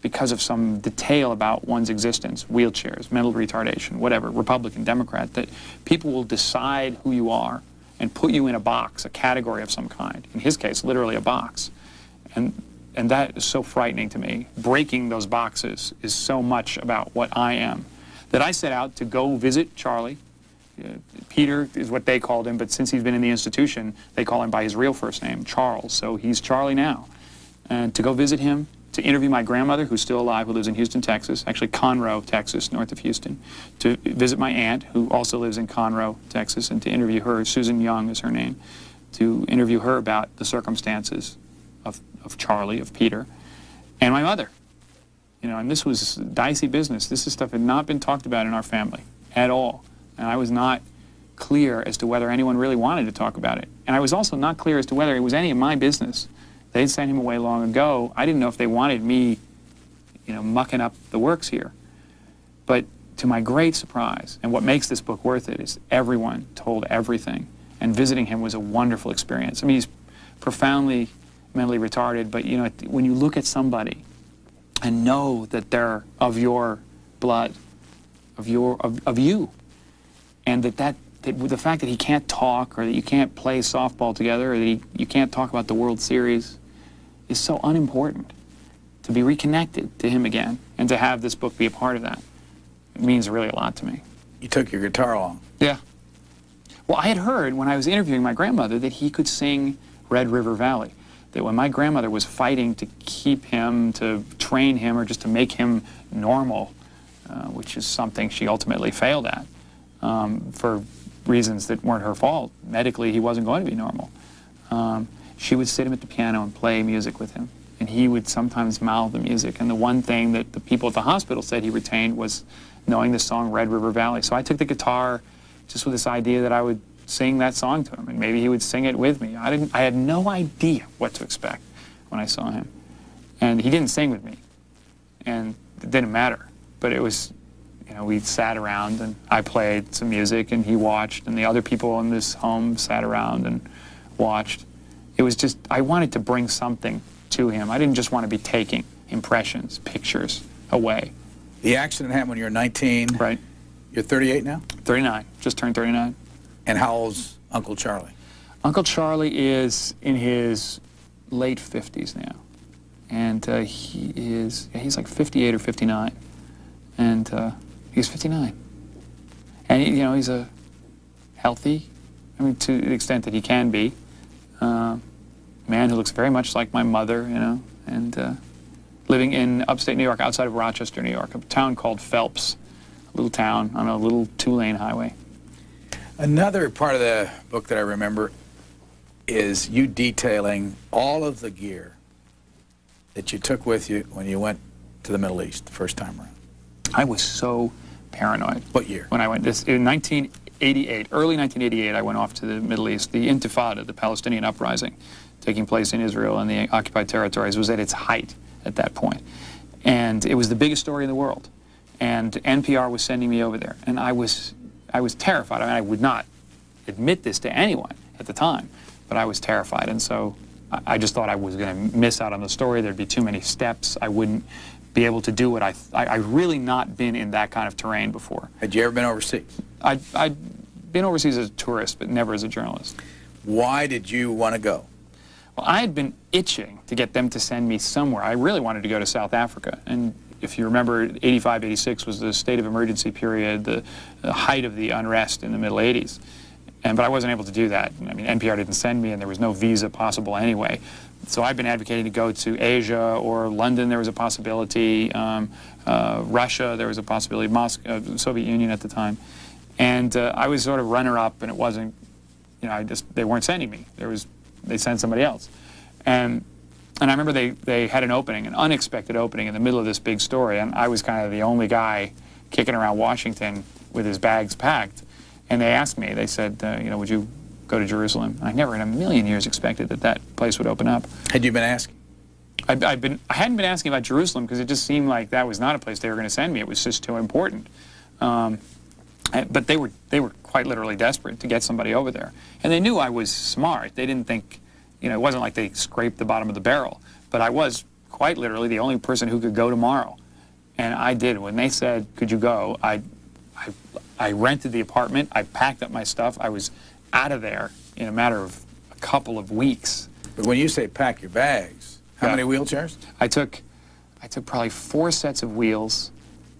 because of some detail about one's existence, wheelchairs, mental retardation, whatever, Republican, Democrat, that people will decide who you are and put you in a box, a category of some kind. In his case, literally a box. And that is so frightening to me. Breaking those boxes is so much about what I am, that I set out to go visit Charlie. Peter is what they called him, but since he's been in the institution, they call him by his real first name, Charles. So he's Charlie now. And to go visit him, to interview my grandmother, who's still alive, who lives in Houston, Texas, actually Conroe, Texas, north of Houston, to visit my aunt, who also lives in Conroe, Texas, and to interview her, Susan Young is her name, to interview her about the circumstances of Charlie, of Peter, and my mother. And this was dicey business. This stuff had not been talked about in our family at all, and I was not clear as to whether anyone really wanted to talk about it. And I was also not clear as to whether it was any of my business. They'd sent him away long ago. I didn't know if they wanted me, mucking up the works here. But to my great surprise, and what makes this book worth it, is everyone told everything. And visiting him was a wonderful experience. I mean, he's profoundly mentally retarded, but when you look at somebody and know that they're of your blood, of you, and that the fact that he can't talk, or that you can't play softball together, or that you can't talk about the World Series, is so unimportant to be reconnected to him again, and to have this book be a part of that. It means really a lot to me. You took your guitar along. Yeah. Well, I had heard when I was interviewing my grandmother that he could sing Red River Valley. That when my grandmother was fighting to keep him, to train him, or just to make him normal, which is something she ultimately failed at for reasons that weren't her fault. Medically, he wasn't going to be normal. She would sit him at the piano and play music with him. And he would sometimes mouth the music. And the one thing that the people at the hospital said he retained was knowing the song Red River Valley. So I took the guitar just with this idea that I would sing that song to him, and maybe he would sing it with me. I had no idea what to expect when I saw him. And he didn't sing with me. And it didn't matter. But it was, you know, we sat around and I played some music and he watched, and the other people in this home sat around and watched. It was just, I wanted to bring something to him. I didn't just want to be taking impressions, pictures away. The accident happened when you were 19. Right. You're 38 now? 39. Just turned 39. And how old's Uncle Charlie? Uncle Charlie is in his late 50s now. And he's like 58 or 59. And he's 59. And, you know, he's a healthy, I mean, to the extent that he can be, man who looks very much like my mother, you know, and living in upstate New York, outside of Rochester, New York, a town called Phelps, a little town on a little 2-lane highway. Another part of the book that I remember is you detailing all of the gear that you took with you when you went to the Middle East the first time around. I was so paranoid. What year? When I went, in 1988, early 1988, I went off to the Middle East. The Intifada, the Palestinian uprising, taking place in Israel and the occupied territories, was at its height at that point. And it was the biggest story in the world. And NPR was sending me over there. And I was terrified. I mean, I would not admit this to anyone at the time, but I was terrified. And so I just thought I was going to miss out on the story. There'd be too many steps. I wouldn't be able to do what I'd really not been in that kind of terrain before. Had you ever been overseas? I'd been overseas as a tourist, but never as a journalist. Why did you want to go? Well, I had been itching to get them to send me somewhere. I really wanted to go to South Africa. And if you remember, 85, 86 was the state of emergency period, the height of the unrest in the middle 80s. But I wasn't able to do that. I mean, NPR didn't send me, and there was no visa possible anyway. So I've been advocating to go to Asia or London. There was a possibility. Russia, there was a possibility. Moscow, the Soviet Union at the time. And I was sort of runner-up, and it wasn't, you know, they weren't sending me. They sent somebody else. And I remember they had an opening, an unexpected opening in the middle of this big story, and I was kind of the only guy kicking around Washington with his bags packed. And they asked me, they said, you know, would you go to Jerusalem? I never in a million years expected that that place would open up. Had you been asking? I hadn't been asking about Jerusalem because it just seemed like that was not a place they were going to send me. It was just too important. But they were quite literally desperate to get somebody over there. And they knew I was smart. They didn't think, you know, it wasn't like they scraped the bottom of the barrel. But I was quite literally the only person who could go tomorrow. And I did. When they said, could you go, I rented the apartment. I packed up my stuff. I was out of there in a matter of a couple of weeks. But when you say pack your bags, how many wheelchairs? I took probably 4 sets of wheels,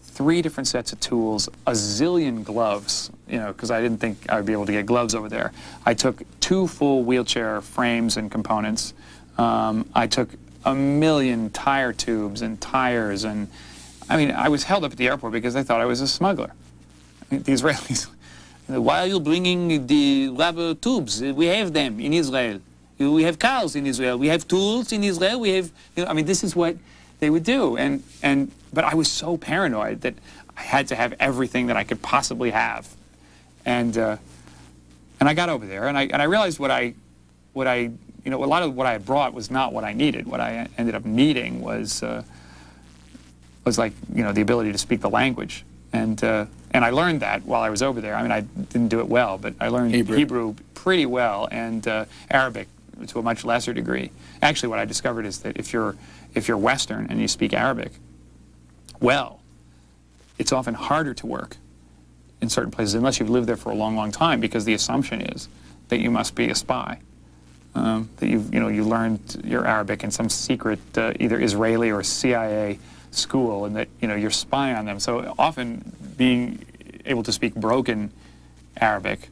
3 different sets of tools, a zillion gloves, you know, because I didn't think I would be able to get gloves over there. I took 2 full wheelchair frames and components. I took a million tire tubes and tires, and I mean, I was held up at the airport because they thought I was a smuggler. The Israelis, why are you bringing the rubber tubes? We have them in Israel. We have cars in Israel. We have tools in Israel. We have, you know, I mean, this is what they would do. But I was so paranoid that I had to have everything that I could possibly have. And I got over there, and I realized you know, a lot of what I had brought was not what I needed. What I ended up needing was like, you know, the ability to speak the language. And I learned that while I was over there. I mean, I didn't do it well, but I learned Hebrew pretty well, and Arabic to a much lesser degree. Actually, what I discovered is that if you're Western and you speak Arabic well, it's often harder to work in certain places unless you've lived there for a long, long time, because the assumption is that you must be a spy. that you learned your Arabic in some secret either Israeli or CIA school, and that you're spying on them. So often being able to speak broken Arabic,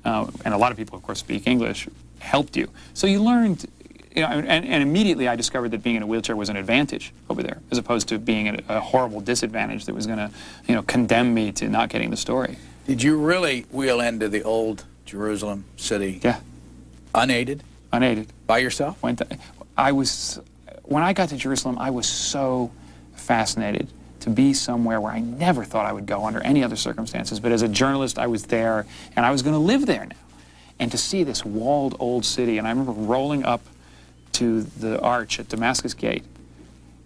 and a lot of people, of course, speak English, helped you. So you learned, and immediately I discovered that being in a wheelchair was an advantage over there, as opposed to being a horrible disadvantage that was going to, condemn me to not getting the story. Did you really wheel into the old Jerusalem city? Yeah. Unaided? Unaided. By yourself? When I got to Jerusalem, I was so fascinated to be somewhere where I never thought I would go under any other circumstances. But as a journalist, I was there, and I was going to live there now. And to see this walled old city, and I remember rolling up to the arch at Damascus Gate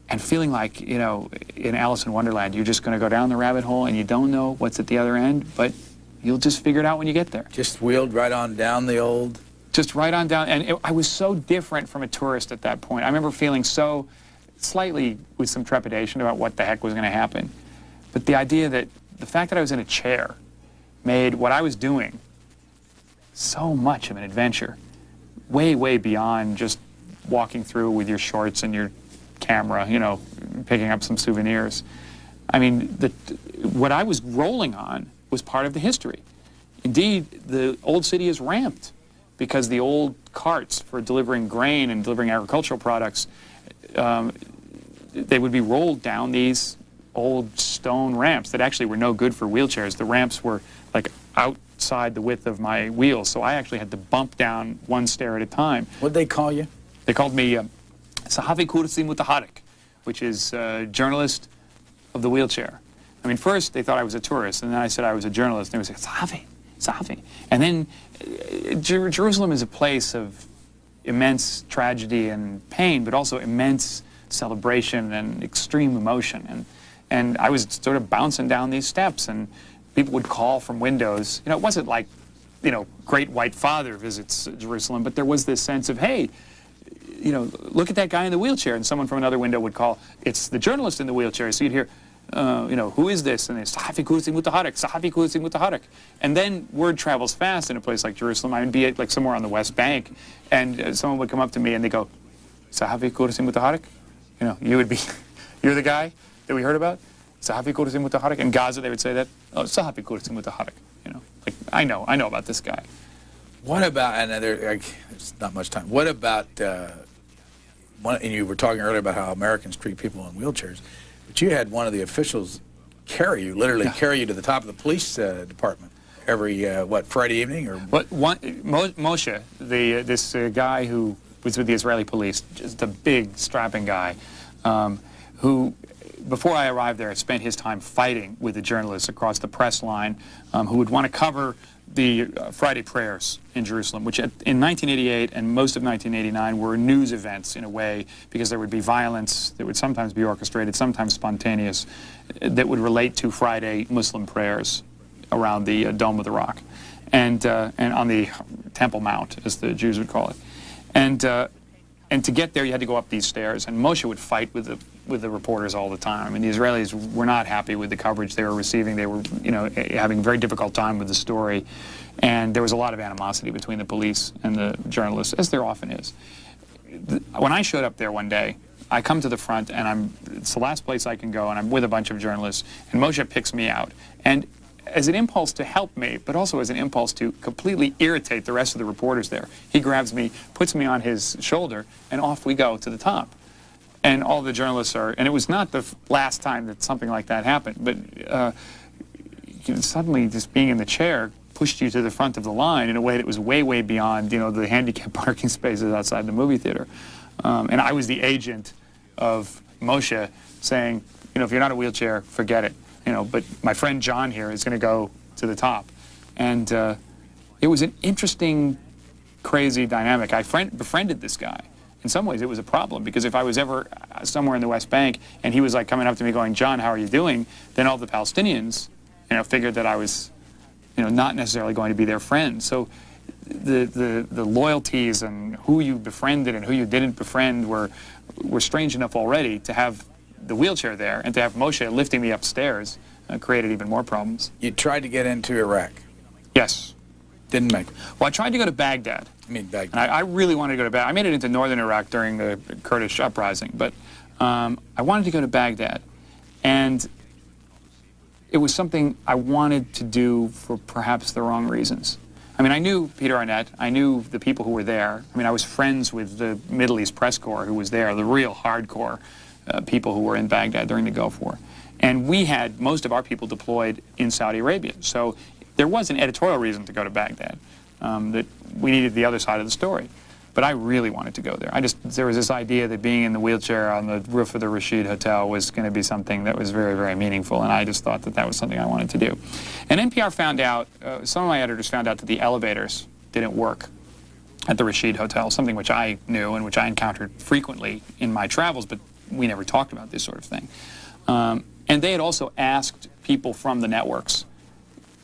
and feeling like, in Alice in Wonderland, you're just going to go down the rabbit hole and you don't know what's at the other end, but you'll just figure it out when you get there. Just wheeled right on down the old... Just right on down, and I was so different from a tourist at that point. I remember feeling so slightly with some trepidation about what the heck was going to happen. But the idea that the fact that I was in a chair made what I was doing so much of an adventure, way, way beyond just walking through with your shorts and your camera, picking up some souvenirs. I mean, what I was rolling on was part of the history. Indeed, the old city is ramped, because the old carts for delivering grain and delivering agricultural products, they would be rolled down these old stone ramps that actually were no good for wheelchairs. The ramps were like outside the width of my wheels, so I actually had to bump down one stair at a time. What'd they call you? They called me Sahafi Kursi Mutaharik, which is journalist of the wheelchair. I mean, first they thought I was a tourist, and then I said I was a journalist, and they would say, Sahafi. And then Jerusalem is a place of immense tragedy and pain, but also immense celebration and extreme emotion. And I was sort of bouncing down these steps, and people would call from windows. It wasn't like, Great White Father visits Jerusalem, but there was this sense of, hey, look at that guy in the wheelchair. And someone from another window would call, it's the journalist in the wheelchair. So you'd hear, who is this? And it's Sahafi Kursi Mutaharik, Sahafi Kursi Mutaharik. And then word travels fast in a place like Jerusalem. I would be like somewhere on the West Bank, and someone would come up to me and they go, Sahafi Kursi Mutaharik? You would be, you're the guy that we heard about? Sahafi Kursi Mutaharik? In Gaza they would say that, oh, Sahafi Kursi Mutaharik. Like, I know about this guy. What about, and there's not much time, what about, and you were talking earlier about how Americans treat people in wheelchairs, but you had one of the officials literally carry you to the top of the police department every, Friday evening? Or Moshe, this guy who was with the Israeli police, just a big, strapping guy, who, before I arrived there, spent his time fighting with the journalists across the press line who would want to cover the Friday prayers in Jerusalem, which in 1988 and most of 1989 were news events in a way, because there would be violence that would sometimes be orchestrated, sometimes spontaneous, that would relate to Friday Muslim prayers around the Dome of the Rock and on the Temple Mount, as the Jews would call it. And to get there, you had to go up these stairs, and Moshe would fight with the reporters all the time. I mean, the Israelis were not happy with the coverage they were receiving. They were, having a very difficult time with the story, and there was a lot of animosity between the police and the journalists, as there often is. When I showed up there one day, I come to the front, and it's the last place I can go, and I'm with a bunch of journalists, and Moshe picks me out. And as an impulse to help me, but also as an impulse to completely irritate the rest of the reporters there, he grabs me, puts me on his shoulder, and off we go to the top. And all the journalists are, and it was not the last time that something like that happened, but suddenly just being in the chair pushed you to the front of the line in a way that was way, way beyond, the handicapped parking spaces outside the movie theater. And I was the agent of Moshe saying, if you're not a wheelchair, forget it. But my friend John here is going to go to the top. And it was an interesting, crazy dynamic. I befriended this guy. In some ways, it was a problem, because if I was ever somewhere in the West Bank and he was like coming up to me going, John, how are you doing? Then all the Palestinians, figured that I was, not necessarily going to be their friend. So the loyalties and who you befriended and who you didn't befriend were strange enough already. To have the wheelchair there and to have Moshe lifting me upstairs created even more problems. You tried to get into Iraq. Yes. Didn't make it. Well, I tried to go to Baghdad. I mean, Baghdad. And I really wanted to go to Baghdad. I made it into northern Iraq during the Kurdish uprising, but I wanted to go to Baghdad. And it was something I wanted to do for perhaps the wrong reasons. I mean, I knew Peter Arnett. I knew the people who were there. I mean, I was friends with the Middle East Press Corps who was there, the real hardcore people who were in Baghdad during the Gulf War. And we had most of our people deployed in Saudi Arabia. So there was an editorial reason to go to Baghdad, that we needed the other side of the story. But I really wanted to go there. There was this idea that being in the wheelchair on the roof of the Rashid Hotel was going to be something that was very, very meaningful, and I just thought that that was something I wanted to do. And NPR found out, some of my editors found out that the elevators didn't work at the Rashid Hotel, something which I knew and which I encountered frequently in my travels, but we never talked about this sort of thing. And they had also asked people from the networks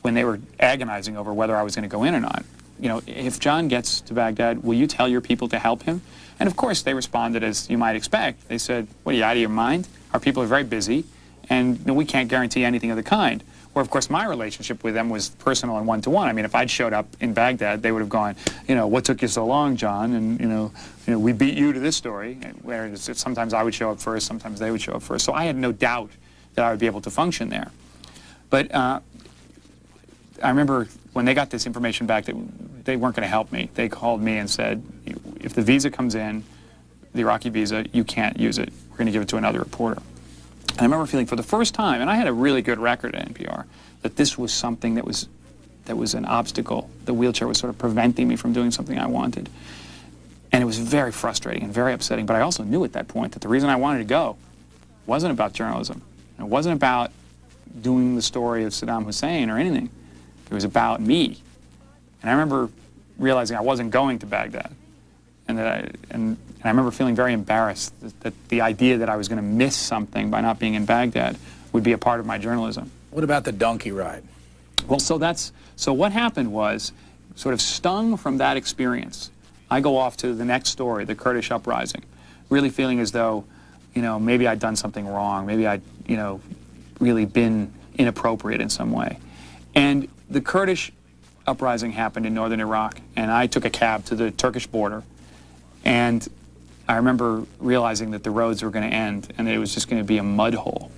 when they were agonizing over whether I was going to go in or not, you know, if John gets to Baghdad, will you tell your people to help him? And of course they responded as you might expect. They said, what, are you out of your mind? Our people are very busy, and we can't guarantee anything of the kind. Where of course my relationship with them was personal and one-to-one. I mean, if I'd showed up in Baghdad, they would have gone, you know, what took you so long, John? And you know, we beat you to this story. Whereas sometimes I would show up first, sometimes they would show up first. So I had no doubt that I would be able to function there. But I remember when they got this information back that they weren't going to help me. They called me and said, if the visa comes in, the Iraqi visa, you can't use it. We're going to give it to another reporter. And I remember feeling for the first time, and I had a really good record at NPR, that this was something that was an obstacle. The wheelchair was sort of preventing me from doing something I wanted. And it was very frustrating and very upsetting, but I also knew at that point that the reason I wanted to go wasn't about journalism. It wasn't about doing the story of Saddam Hussein or anything. It was about me. And I remember realizing I wasn't going to Baghdad. And I remember feeling very embarrassed that the idea that I was going to miss something by not being in Baghdad would be a part of my journalism. What about the donkey ride? Well, so what happened was, sort of stung from that experience, I go off to the next story, the Kurdish uprising, really feeling as though, you know, maybe I'd done something wrong, maybe I'd, you know, really been inappropriate in some way. And the Kurdish uprising happened in northern Iraq, and I took a cab to the Turkish border, and I remember realizing that the roads were going to end and that it was just going to be a mud hole.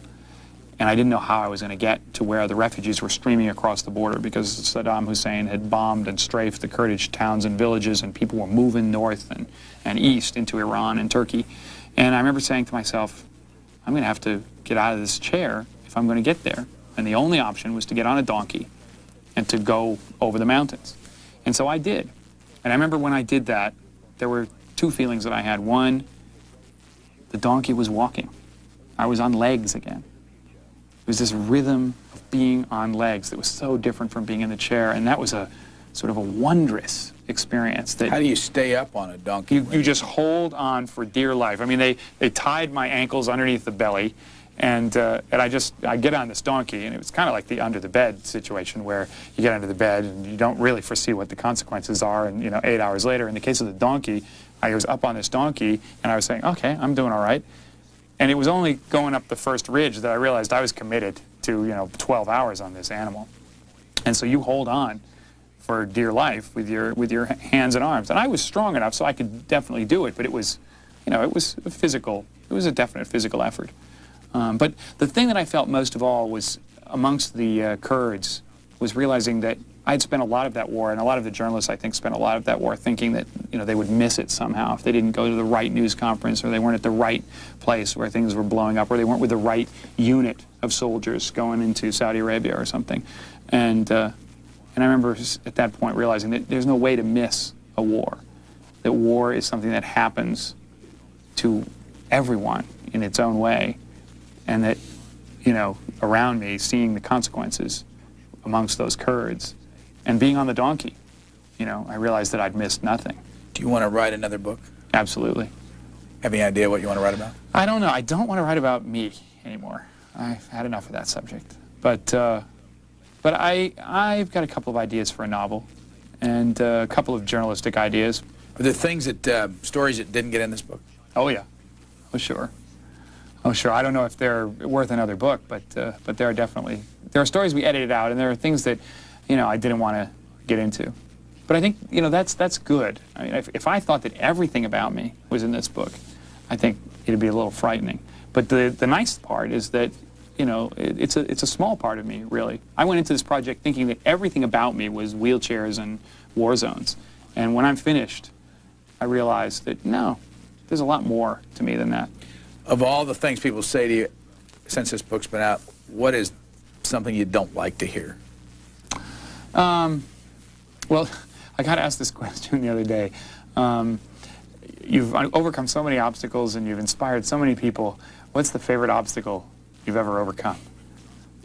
And I didn't know how I was going to get to where the refugees were streaming across the border because Saddam Hussein had bombed and strafed the Kurdish towns and villages, and people were moving north and east into Iran and Turkey. And I remember saying to myself, I'm going to have to get out of this chair if I'm going to get there. And the only option was to get on a donkey and to go over the mountains. And so I did. And I remember when I did that, there were two feelings that I had. One, the donkey was walking. I was on legs again. It was this rhythm of being on legs that was so different from being in the chair, and that was a sort of a wondrous experience. That how do you stay up on a donkey? You just hold on for dear life. I mean, they tied my ankles underneath the belly, and I get on this donkey, and it was kind of like the under the bed situation where you get under the bed and you don't really foresee what the consequences are, and you know, 8 hours later, in the case of the donkey, I was up on this donkey and I was saying, okay, I'm doing all right. And it was only going up the first ridge that I realized I was committed to, you know, 12 hours on this animal. And so you hold on for dear life with your hands and arms. And I was strong enough so I could definitely do it, but it was, you know, it was a definite physical effort. But the thing that I felt most of all was amongst the Kurds was realizing that I'd spent a lot of that war, and a lot of the journalists, I think, spent a lot of that war thinking that, you know, they would miss it somehow if they didn't go to the right news conference, or they weren't at the right place where things were blowing up, or they weren't with the right unit of soldiers going into Saudi Arabia or something. And I remember at that point realizing that there's no way to miss a war. That war is something that happens to everyone in its own way, and that, you know, around me, seeing the consequences amongst those Kurds, and being on the donkey, you know, I realized that I'd missed nothing. Do you want to write another book? Absolutely. Have any idea what you want to write about? I don't know. I don't want to write about me anymore. I've had enough of that subject. But I've got a couple of ideas for a novel, and a couple of journalistic ideas. Are there things that, stories that didn't get in this book? Oh, yeah. Oh, sure. Oh, sure. I don't know if they're worth another book, but there are stories we edited out, and there are things that, you know, I didn't want to get into. But I think, you know, that's good. I mean, if I thought that everything about me was in this book, I think it'd be a little frightening. But the nice part is that, you know, it's a small part of me, really. I went into this project thinking that everything about me was wheelchairs and war zones. And when I'm finished, I realized that, no, there's a lot more to me than that. Of all the things people say to you since this book's been out, what is something you don't like to hear? Well, I got asked this question the other day. You've overcome so many obstacles and you've inspired so many people. What's the favorite obstacle you've ever overcome?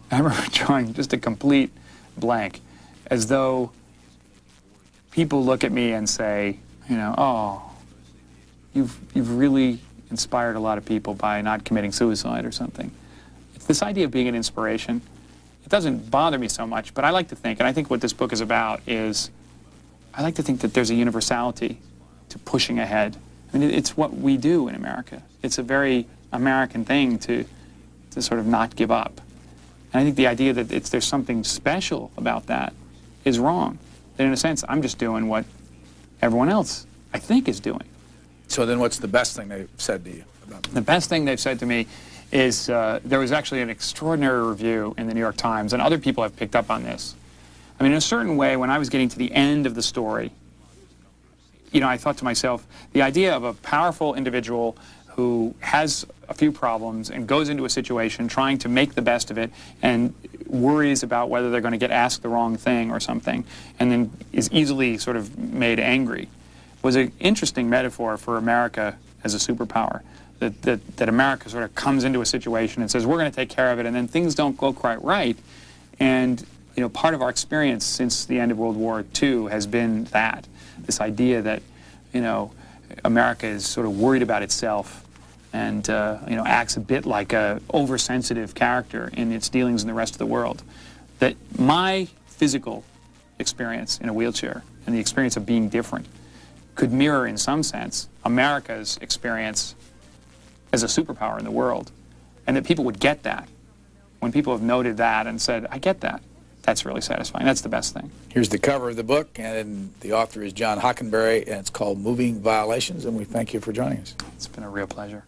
I remember drawing just a complete blank, as though people look at me and say, you know, oh, you've really inspired a lot of people by not committing suicide or something. It's this idea of being an inspiration. It doesn't bother me so much, but I like to think, and I think what this book is about is, I like to think that there's a universality to pushing ahead. I mean, it's what we do in America. It's a very American thing to sort of not give up. And I think the idea that there's something special about that is wrong. That in a sense, I'm just doing what everyone else, I think, is doing. So then what's the best thing they've said to you about that? The best thing they've said to me is there was actually an extraordinary review in the New York Times, and other people have picked up on this. I mean, in a certain way, when I was getting to the end of the story, you know, I thought to myself, the idea of a powerful individual who has a few problems and goes into a situation trying to make the best of it and worries about whether they're going to get asked the wrong thing or something, and then is easily sort of made angry, was an interesting metaphor for America as a superpower. That America sort of comes into a situation and says, we're going to take care of it, and then things don't go quite right. And, you know, part of our experience since the end of World War II has been that, this idea that, you know, America is sort of worried about itself and, you know, acts a bit like a oversensitive character in its dealings in the rest of the world. That my physical experience in a wheelchair and the experience of being different could mirror, in some sense, America's experience as a superpower in the world, and that people would get that. When people have noted that and said, I get that, that's really satisfying. That's the best thing. Here's the cover of the book, and the author is John Hockenberry, and it's called Moving Violations, and we thank you for joining us. It's been a real pleasure.